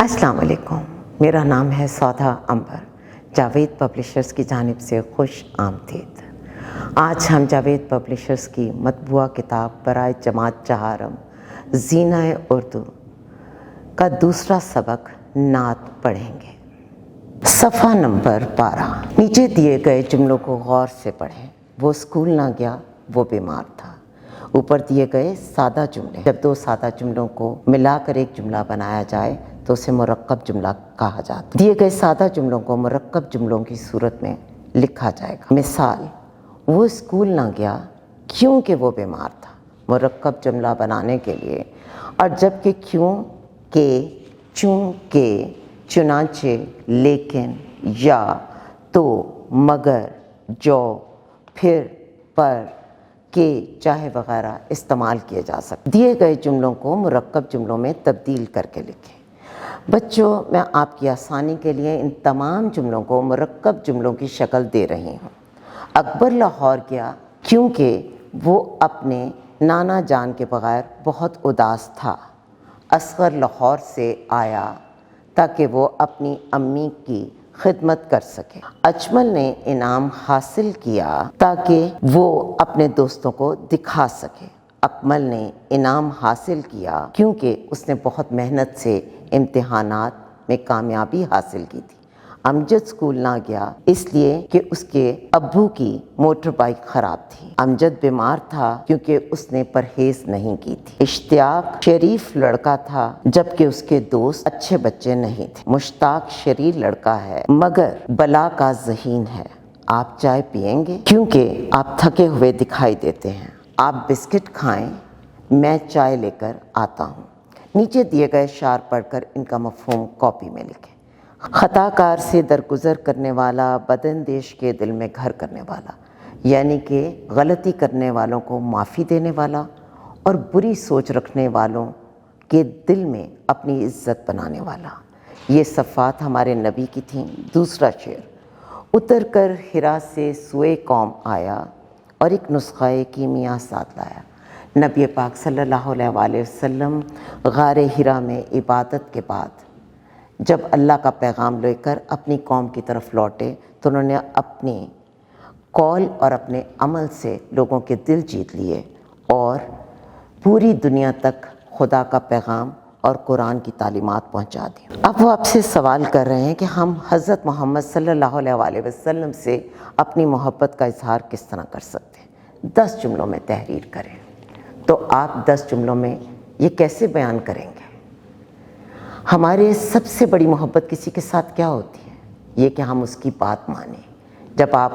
अस्सलाम वालेकुम, मेरा नाम है सौदा अंबर। जावेद पब्लिशर्स की जानिब से खुश आमदीद। आज हम जावेद पब्लिशर्स की मतबूआ किताब बराए जमात चहारम ज़ीना उर्दू का दूसरा सबक नात पढ़ेंगे। सफ़ा नंबर 12। नीचे दिए गए जुमलों को गौर से पढ़ें। वो स्कूल ना गया, वो बीमार था। ऊपर दिए गए सादा जुमले, जब दो सादा जुमलों को मिलाकर एक जुमला बनाया जाए तो उसे मुरक्कब जुमला कहा जाता है। दिए गए सादा जुमलों को मुरक्कब जुमलों की सूरत में लिखा जाएगा। मिसाल, वो स्कूल ना गया क्योंकि वो बीमार था। मुरक्कब जुमला बनाने के लिए और जबकि क्यों के, चूंकि, चुनाचे, लेकिन, या, तो, मगर, जो, फिर, पर, के, चाहे वगैरह इस्तेमाल किए जा सकते। दिए गए जुमलों को मुरक्कब जुमलों में तब्दील करके लिखें। बच्चों, मैं आपकी आसानी के लिए इन तमाम जुमलों को मुरक्कब जुमलों की शक्ल दे रही हूँ। अकबर लाहौर गया क्योंकि वो अपने नाना जान के बगैर बहुत उदास था। असगर लाहौर से आया ताकि वो अपनी अम्मी की खिदमत कर सके। अजमल ने इनाम हासिल किया ताकि वो अपने दोस्तों को दिखा सके। अकमल ने इनाम हासिल किया क्योंकि उसने बहुत मेहनत से इम्तिहानात में कामयाबी हासिल की थी। अमजद स्कूल ना गया इसलिए कि उसके अब्बू की मोटर बाइक खराब थी। अमजद बीमार था क्योंकि उसने परहेज नहीं की थी। इश्तियाक शरीफ लड़का था जबकि उसके दोस्त अच्छे बच्चे नहीं थे। मुश्ताक शरीर लड़का है मगर बला का ज़हीन है। आप चाय पिएंगे क्योंकि आप थके हुए दिखाई देते हैं। आप बिस्किट खाएं, मैं चाय लेकर आता हूँ। नीचे दिए गए शार पढ़कर इनका मफ़हूम कॉपी में लिखें। ख़ताकार से दरगुज़र करने वाला, बदअंदेश के दिल में घर करने वाला, यानी कि गलती करने वालों को माफ़ी देने वाला और बुरी सोच रखने वालों के दिल में अपनी इज़्ज़त बनाने वाला। ये सफ़ात हमारे नबी की थीं। दूसरा शेर, उतर कर हिरा से सुए कौम आया और एक नुस्ख़ा कीमिया साथ लाया। नबी पाक सल्लल्लाहु अलैहि वसल्लम गारे हिरा में इबादत के बाद जब अल्लाह का पैगाम लेकर अपनी कौम की तरफ लौटे तो उन्होंने अपने कौल और अपने अमल से लोगों के दिल जीत लिए और पूरी दुनिया तक खुदा का पैगाम और कुरान की तालीमात पहुंचा दी। अब वो आपसे सवाल कर रहे हैं कि हम हज़रत मोहम्मद सल्लल्लाहु अलैहि वसल्लम से अपनी मोहब्बत का इजहार किस तरह कर सकते हैं। 10 जुमलों में तहरीर करें। तो आप 10 जुमलों में ये कैसे बयान करेंगे? हमारे सबसे बड़ी मोहब्बत किसी के साथ क्या होती है? ये कि हम उसकी बात मानें। जब आप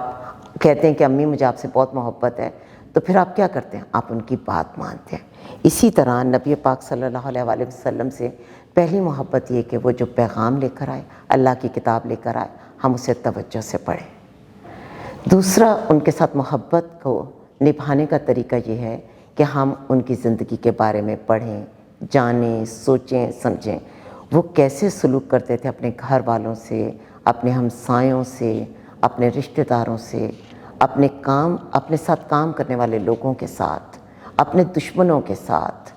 कहते हैं कि अम्मी मुझे आपसे बहुत मोहब्बत है, तो फिर आप क्या करते हैं? आप उनकी बात मानते हैं। इसी तरह नबी पाक सल्लल्लाहु अलैहि वसल्लम से पहली मोहब्बत ये कि वो जो पैगाम लेकर आए, अल्लाह की किताब लेकर आए, हम उसे तवज्जो से पढ़ें। दूसरा, उनके साथ मोहब्बत को निभाने का तरीका ये है कि हम उनकी ज़िंदगी के बारे में पढ़ें, जानें, सोचें, समझें। वो कैसे सलूक करते थे अपने घर वालों से, अपने हमसायों से, अपने रिश्तेदारों से, अपने साथ काम करने वाले लोगों के साथ, अपने दुश्मनों के साथ,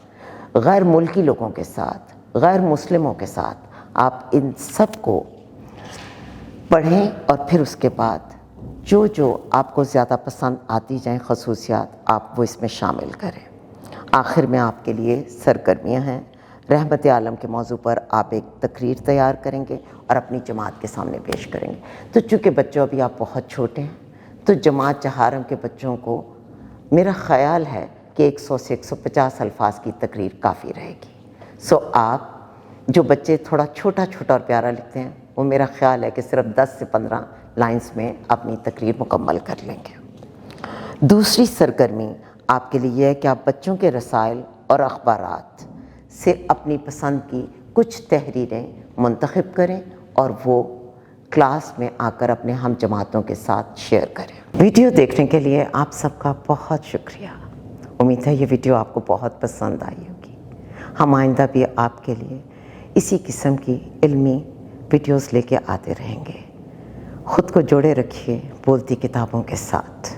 गैर मुल्की लोगों के साथ, गैर मुस्लिमों के साथ। आप इन सब को पढ़ें और फिर उसके बाद जो जो आपको ज़्यादा पसंद आती जाएँ ख़ुसूसियात, आप वो इसमें शामिल करें। आखिर में आपके लिए सरगर्मियाँ हैं। रहमत आलम के मौजू पर आप एक तकरीर तैयार करेंगे और अपनी जमात के सामने पेश करेंगे। तो चूँकि बच्चों अभी आप बहुत छोटे हैं, तो जमात चहारम के बच्चों को मेरा ख़याल है कि 100 से 150 अल्फाज की तकरीर काफ़ी रहेगी। सो आप जो बच्चे थोड़ा छोटा छोटा और प्यारा लिखते हैं, वो मेरा ख़याल है कि सिर्फ 10 से 15 लाइन्स में अपनी तकरीर मुकम्मल कर लेंगे। दूसरी सरगर्मी आपके लिए है कि आप बच्चों के रसाइल और अखबारात से अपनी पसंद की कुछ तहरीरें मुंतखब करें और वो क्लास में आकर अपने हम जमातों के साथ शेयर करें। वीडियो देखने के लिए आप सबका बहुत शुक्रिया। उम्मीद है ये वीडियो आपको बहुत पसंद आई होगी। हम आइंदा भी आपके लिए इसी किस्म की इल्मी वीडियोस लेके आते रहेंगे। ख़ुद को जोड़े रखिए बोलती किताबों के साथ।